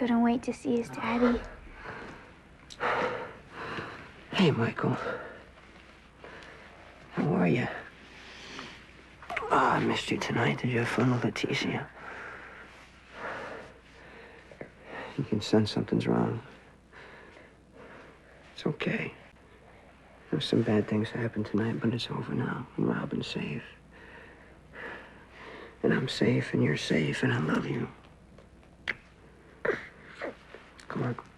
couldn't wait to see his daddy. Hey, Michael. How are you? Oh, I missed you tonight. Did you have fun with Leticia? You can sense something's wrong. It's okay. There's some bad things happened tonight, but it's over now. And Robin's safe. And I'm safe, and you're safe, and I love you. Come on.